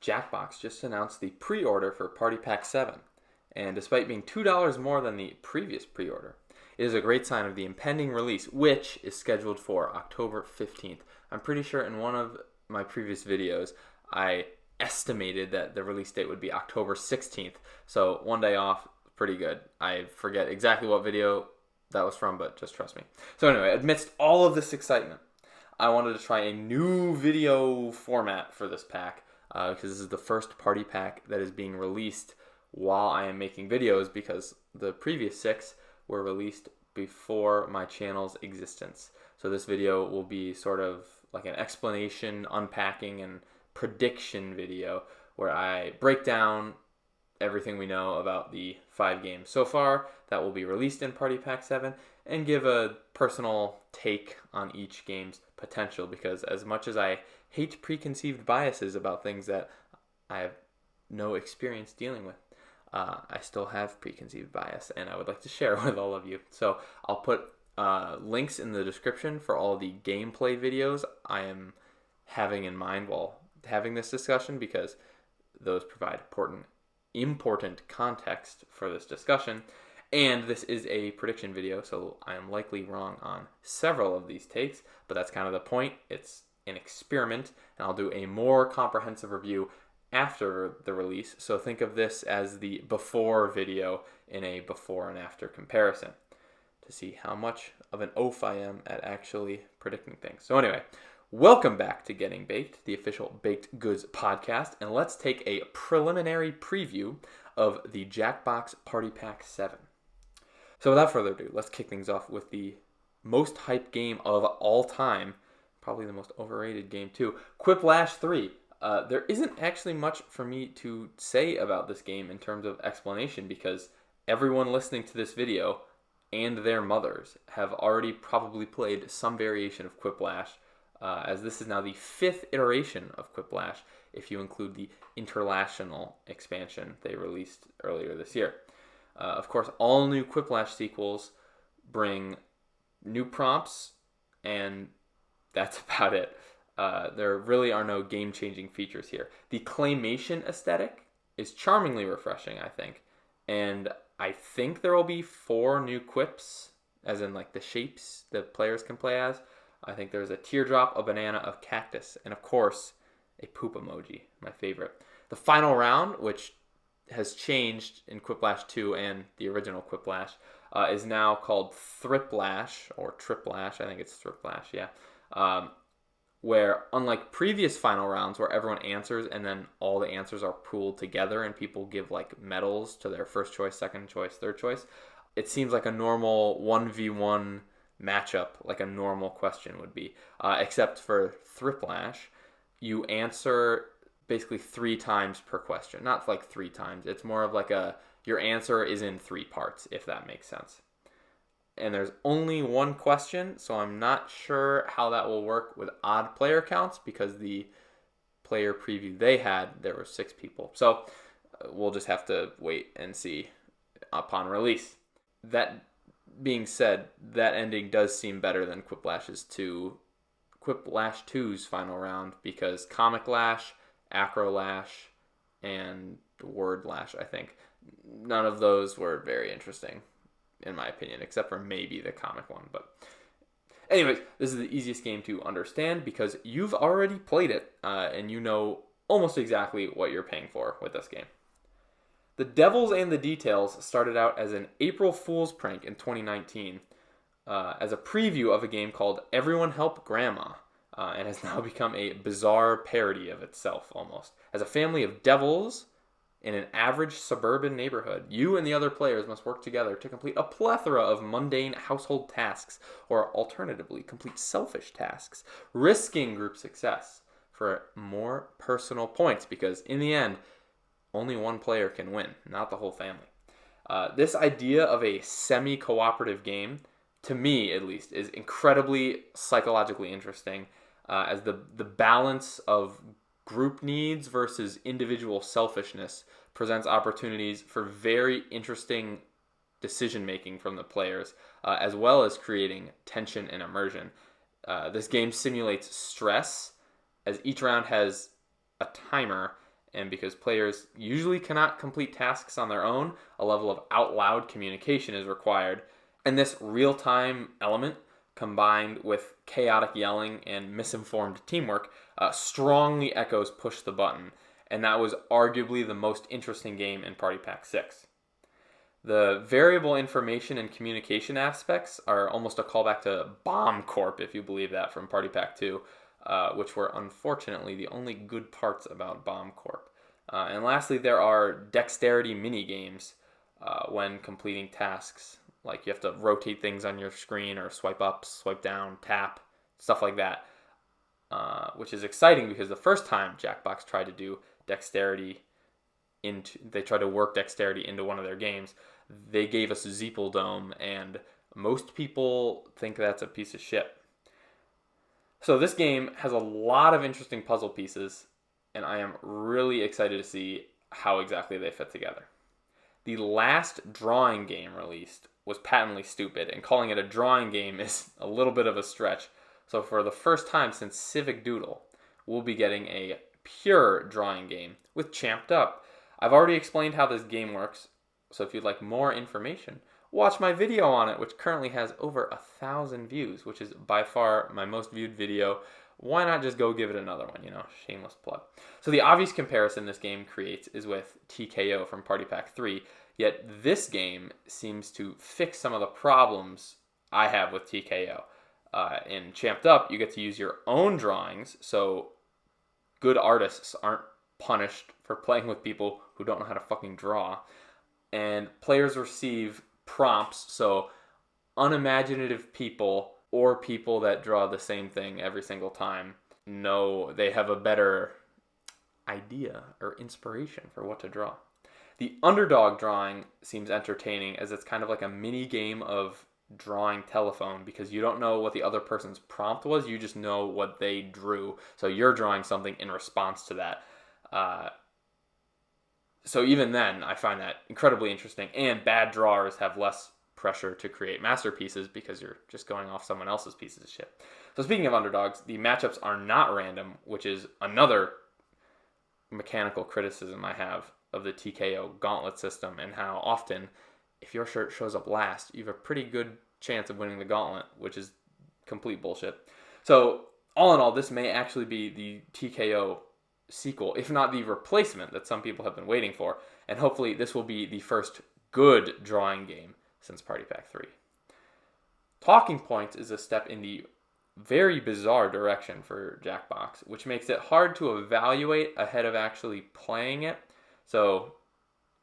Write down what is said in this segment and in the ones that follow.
Jackbox just announced the pre-order for Party Pack 7, and despite being $2 more than the previous pre-order, it is a great sign of the impending release, which is scheduled for October 15th. I'm pretty sure in one of my previous videos, I estimated that the release date would be October 16th, so one day off, pretty good. I forget exactly what video that was from, but just trust me. So anyway, amidst all of this excitement, I wanted to try a new video format for this pack, because this is the first party pack that is being released while I am making videos, because the previous 6 were released before my channel's existence. So this video will be sort of like an explanation, unpacking, and prediction video where I break down everything we know about the 5 games so far that will be released in Party Pack 7 and give a personal take on each game's potential, because as much as I hate preconceived biases about things that I have no experience dealing with, I still have preconceived bias, and I would like to share with all of you. So I'll put links in the description for all the gameplay videos I am having in mind while having this discussion, because those provide important context for this discussion. And this is a prediction video, so I am likely wrong on several of these takes, but that's kind of the point. It's an experiment, and I'll do a more comprehensive review after the release. So think of this as the before video in a before and after comparison to see how much of an oaf I am at actually predicting things. So anyway, welcome back to Getting Baked, the official baked goods podcast, and let's take a preliminary preview of the Jackbox Party Pack 7. So without further ado, let's kick things off with the most hyped game of all time, probably the most overrated game too, Quiplash 3. There isn't actually much for me to say about this game in terms of explanation, because everyone listening to this video and their mothers have already probably played some variation of Quiplash, as this is now the 5th iteration of Quiplash if you include the International expansion they released earlier this year. Of course, all new Quiplash sequels bring new prompts, and that's about it. There really are no game-changing features here. The claymation aesthetic is charmingly refreshing, I think, and I think there will be 4 new quips, as in like the shapes that players can play as. I think there's a teardrop, a banana, a cactus, and of course, a poop emoji, my favorite. The final round, which has changed in Quiplash 2 and the original Quiplash, is now called Thriplash, or Triplash, I think it's Thriplash, yeah. Where, unlike previous final rounds where everyone answers and then all the answers are pooled together and people give like medals to their first choice, second choice, third choice, it seems like a normal 1v1 matchup, like a normal question would be. Except for Thriplash, you answer basically 3 times per question. Not like 3 times. It's more of like your answer is in 3 parts, if that makes sense. And there's only 1 question, so I'm not sure how that will work with odd player counts, because the player preview they had, there were 6 people. So we'll just have to wait and see upon release. That being said, that ending does seem better than Quiplash 2's final round, because Comic Lash, Acro Lash, and Word Lash, I think, none of those were very interesting, in my opinion, except for maybe the comic one. But anyways, this is the easiest game to understand because you've already played it, and you know almost exactly what you're paying for with this game. The Devils and the Details started out as an April Fool's prank in 2019 as a preview of a game called Everyone Help Grandma, and has now become a bizarre parody of itself almost. As a family of devils in an average suburban neighborhood, you and the other players must work together to complete a plethora of mundane household tasks, or alternatively, complete selfish tasks, risking group success for more personal points, because in the end, only one player can win, not the whole family. This idea of a semi-cooperative game, to me at least, is incredibly psychologically interesting, as the balance of group needs versus individual selfishness presents opportunities for very interesting decision-making from the players, as well as creating tension and immersion. This game simulates stress, as each round has a timer, and because players usually cannot complete tasks on their own, a level of out loud communication is required. And this real-time element, combined with chaotic yelling and misinformed teamwork, strongly echoes Push the Button, and that was arguably the most interesting game in Party Pack 6. The variable information and communication aspects are almost a callback to Bomb Corp, if you believe that, from Party Pack 2, which were unfortunately the only good parts about Bomb Corp. And lastly, there are dexterity mini-games when completing tasks. Like you have to rotate things on your screen or swipe up, swipe down, tap, stuff like that. Which is exciting because the first time Jackbox tried to do dexterity they tried to work dexterity into one of their games, they gave us Zeeple Dome, and most people think that's a piece of shit. So this game has a lot of interesting puzzle pieces, and I am really excited to see how exactly they fit together. The last drawing game released was patently stupid, and calling it a drawing game is a little bit of a stretch. So for the first time since Civic Doodle, we'll be getting a pure drawing game with Champed Up. I've already explained how this game works, so if you'd like more information, watch my video on it, which currently has over 1,000 views, which is by far my most viewed video. Why not just go give it another one, shameless plug. So the obvious comparison this game creates is with TKO from Party Pack 3, yet this game seems to fix some of the problems I have with TKO. In Champed Up, you get to use your own drawings, so good artists aren't punished for playing with people who don't know how to fucking draw. And players receive prompts, so unimaginative people or people that draw the same thing every single time know they have a better idea or inspiration for what to draw. The underdog drawing seems entertaining as it's kind of like a mini game of drawing telephone because you don't know what the other person's prompt was, you just know what they drew, so you're drawing something in response to that. So even then, I find that incredibly interesting, and bad drawers have less pressure to create masterpieces because you're just going off someone else's pieces of shit. So speaking of underdogs, the matchups are not random, which is another mechanical criticism I have of the TKO gauntlet system, and how often, if your shirt shows up last, you have a pretty good chance of winning the gauntlet, which is complete bullshit. So all in all, this may actually be the TKO sequel, if not the replacement that some people have been waiting for, and hopefully this will be the first good drawing game since Party Pack 3. Talking Points is a step in the very bizarre direction for Jackbox, which makes it hard to evaluate ahead of actually playing it. So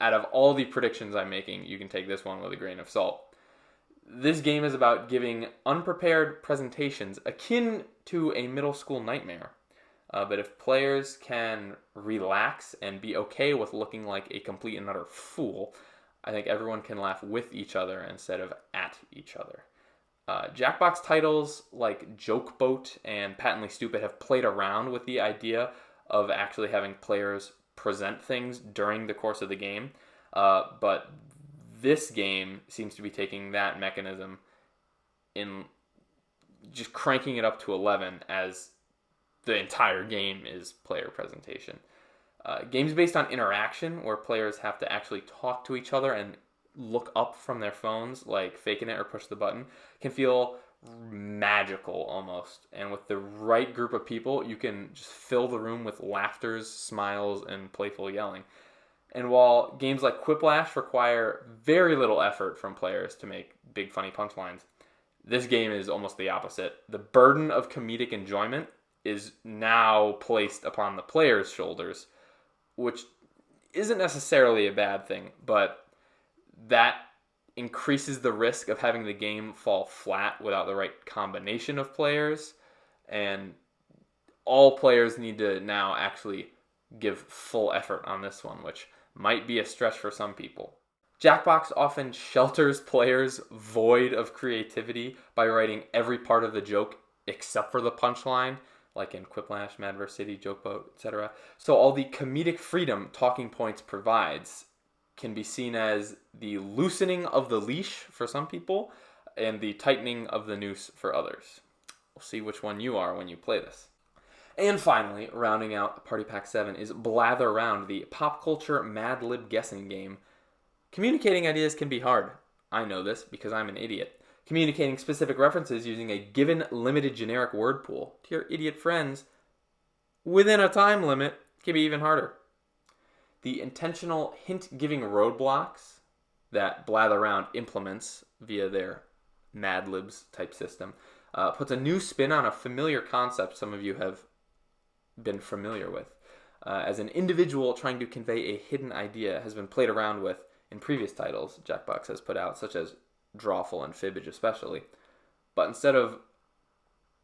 out of all the predictions I'm making, you can take this one with a grain of salt. This game is about giving unprepared presentations akin to a middle school nightmare. But if players can relax and be okay with looking like a complete and utter fool, I think everyone can laugh with each other instead of at each other. Jackbox titles like Joke Boat and Patently Stupid have played around with the idea of actually having players present things during the course of the game. But this game seems to be taking that mechanism in just cranking it up to 11 as the entire game is player presentation. Games based on interaction, where players have to actually talk to each other and look up from their phones, like Faking It or Push the Button, can feel magical almost. And with the right group of people, you can just fill the room with laughters, smiles, and playful yelling. And while games like Quiplash require very little effort from players to make big funny punchlines, this game is almost the opposite. The burden of comedic enjoyment is now placed upon the player's shoulders, which isn't necessarily a bad thing, but that increases the risk of having the game fall flat without the right combination of players, and all players need to now actually give full effort on this one, which might be a stretch for some people. Jackbox often shelters players void of creativity by writing every part of the joke except for the punchline, like in Quiplash, Madverse City, Joke Boat, etc. So all the comedic freedom Talking Points provides can be seen as the loosening of the leash for some people and the tightening of the noose for others. We'll see which one you are when you play this. And finally, rounding out Party Pack 7 is Blather Round, the pop culture Mad Lib guessing game. Communicating ideas can be hard. I know this because I'm an idiot. Communicating specific references using a given limited generic word pool to your idiot friends within a time limit can be even harder. The intentional hint-giving roadblocks that Blather Round implements via their Mad Libs type system puts a new spin on a familiar concept some of you have been familiar with. As an individual trying to convey a hidden idea has been played around with in previous titles Jackbox has put out, such as Drawful and Fibbage especially. But instead of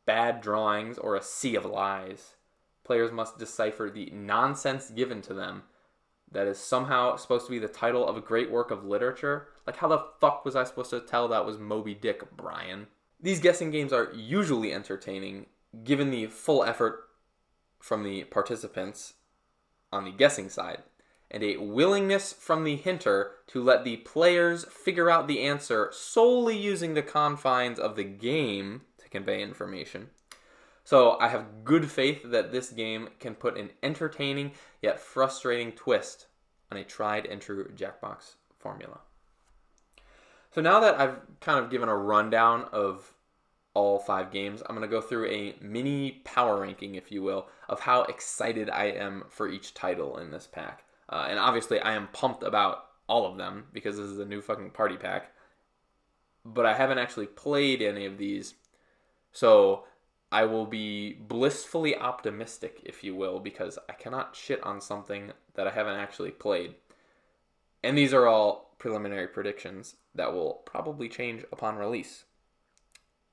bad drawings or a sea of lies, players must decipher the nonsense given to them that is somehow supposed to be the title of a great work of literature. Like, how the fuck was I supposed to tell that was Moby Dick, Brian? These guessing games are usually entertaining, given the full effort from the participants on the guessing side, and a willingness from the hinter to let the players figure out the answer solely using the confines of the game to convey information. So I have good faith that this game can put an entertaining yet frustrating twist on a tried and true Jackbox formula. So now that I've kind of given a rundown of all 5 games, I'm going to go through a mini power ranking, if you will, of how excited I am for each title in this pack. And obviously I am pumped about all of them because this is a new fucking party pack. But I haven't actually played any of these. So I will be blissfully optimistic, if you will, because I cannot shit on something that I haven't actually played. And these are all preliminary predictions that will probably change upon release.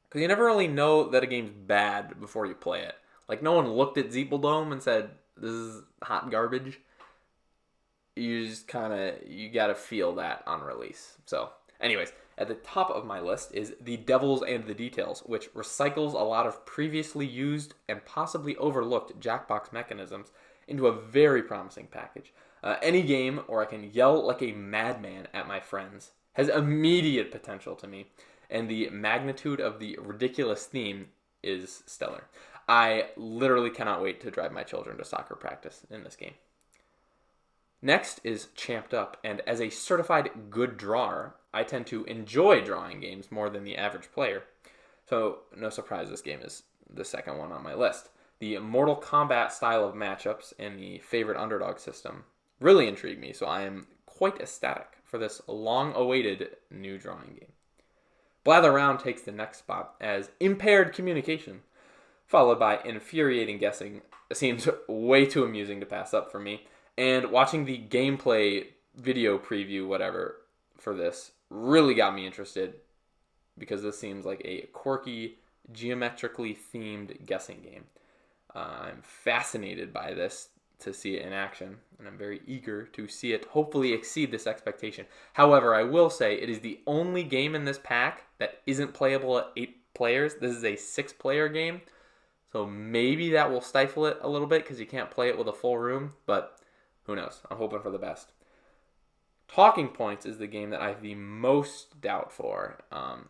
Because you never really know that a game's bad before you play it. Like, no one looked at Zeepeldome and said, this is hot garbage. You just you gotta feel that on release. So, anyways, at the top of my list is The Devils and the Details, which recycles a lot of previously used and possibly overlooked Jackbox mechanisms into a very promising package. Any game where I can yell like a madman at my friends has immediate potential to me, and the magnitude of the ridiculous theme is stellar. I literally cannot wait to drive my children to soccer practice in this game. Next is Champed Up, and as a certified good drawer, I tend to enjoy drawing games more than the average player. So, no surprise this game is the second one on my list. The Mortal Kombat style of matchups and the favorite underdog system really intrigue me, so I am quite ecstatic for this long-awaited new drawing game. Blather Round takes the next spot as impaired communication, followed by infuriating guessing. It seems way too amusing to pass up for me. And watching the gameplay video preview, whatever, for this really got me interested because this seems like a quirky, geometrically themed guessing game. I'm fascinated by this to see it in action, and I'm very eager to see it hopefully exceed this expectation. However, I will say it is the only game in this pack that isn't playable at 8 players. This is a 6-player game, so maybe that will stifle it a little bit because you can't play it with a full room, but who knows? I'm hoping for the best. Talking Points is the game that I have the most doubt for.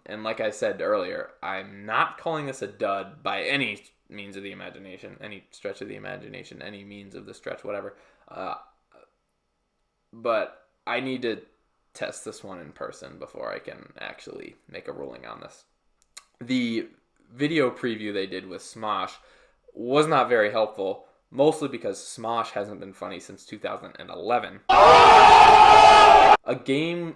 And like I said earlier, I'm not calling this a dud by any means of the imagination, any stretch of the imagination, any means of the stretch, whatever. But I need to test this one in person before I can actually make a ruling on this. The video preview they did with Smosh was not very helpful, mostly because Smosh hasn't been funny since 2011. A game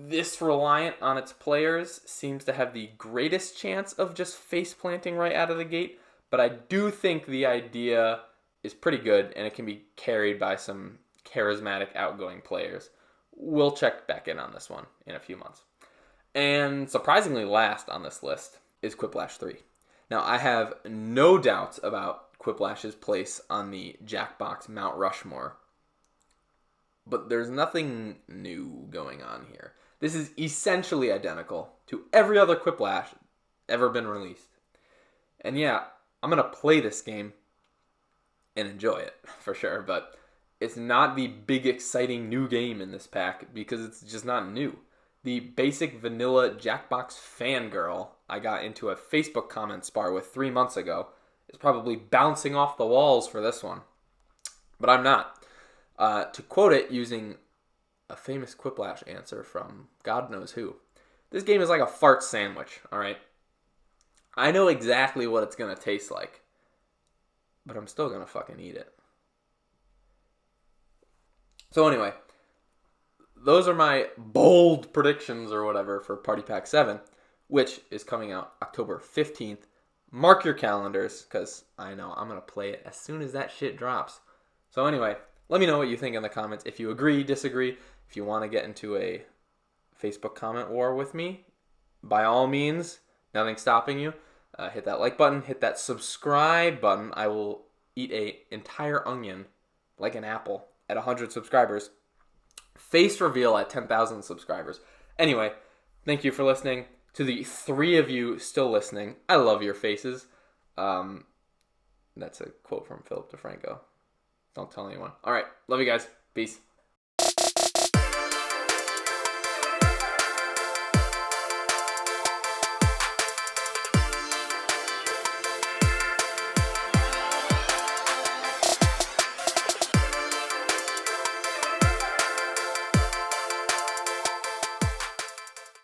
this reliant on its players seems to have the greatest chance of just face planting right out of the gate, but I do think the idea is pretty good and it can be carried by some charismatic, outgoing players. We'll check back in on this one in a few months. And surprisingly last on this list is Quiplash 3. Now, I have no doubts about Quiplash's place on the Jackbox Mount Rushmore, but there's nothing new going on here. This is essentially identical to every other Quiplash ever been released. And yeah, I'm going to play this game and enjoy it, for sure, but it's not the big exciting new game in this pack because it's just not new. The basic vanilla Jackbox fangirl I got into a Facebook comment spar with 3 months ago is probably bouncing off the walls for this one. But I'm not. To quote it using a famous Quiplash answer from God knows who, this game is like a fart sandwich, alright? I know exactly what it's going to taste like, but I'm still going to fucking eat it. So anyway, those are my bold predictions or whatever for Party Pack 7, which is coming out October 15th. Mark your calendars, because I know I'm going to play it as soon as that shit drops. So anyway, let me know what you think in the comments. If you agree, disagree, if you want to get into a Facebook comment war with me, by all means, nothing's stopping you. Hit that like button, hit that subscribe button. I will eat an entire onion like an apple at 100 subscribers. Face reveal at 10,000 subscribers. Anyway, thank you for listening. To the 3 of you still listening, I love your faces. That's a quote from Philip DeFranco. Don't tell anyone. All right, love you guys. Peace.